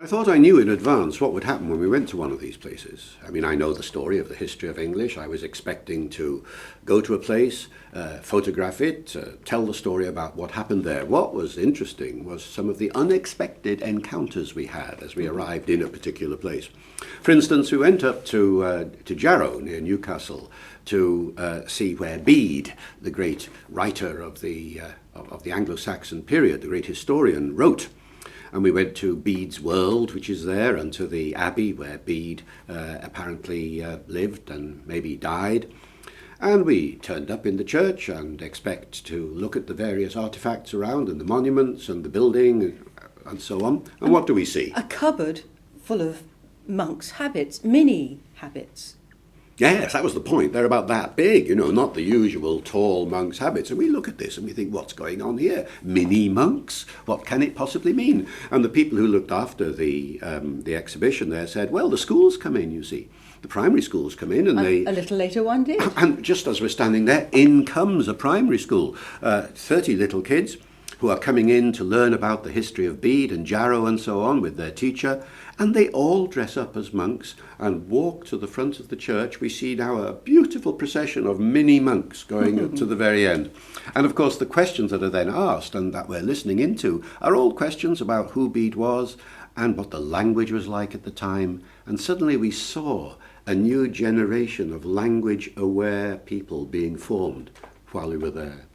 I thought I knew in advance what would happen when we went to one of these places. I mean, I know the story of the history of English. I was expecting to go to a place, photograph it, tell the story about what happened there. What was interesting was some of the unexpected encounters we had as we arrived in a particular place. For instance, we went up to Jarrow near Newcastle to see where Bede, the great writer of the Anglo-Saxon period, the great historian, wrote. And we went to Bede's World, which is there, and to the abbey where Bede apparently lived and maybe died. And we turned up in the church and expect to look at the various artifacts around and the monuments and the building and so on. And what do we see? A cupboard full of monks' habits, mini habits. Yes, that was the point. They're about that big, not the usual tall monks' habits. And we look at this and we think, what's going on here? Mini monks? What can it possibly mean? And the people who looked after the exhibition there said, well, the schools come in, you see. The primary schools come in and A little later one did. And just as we're standing there, in comes a primary school. 30 little kids who are coming in to learn about the history of Bede and Jarrow and so on with their teacher. And they all dress up as monks and walk to the front of the church. We see now a beautiful procession of mini monks going to the very end. And of course, the questions that are then asked and that we're listening into are all questions about who Bede was and what the language was like at the time. And suddenly we saw a new generation of language-aware people being formed while we were there.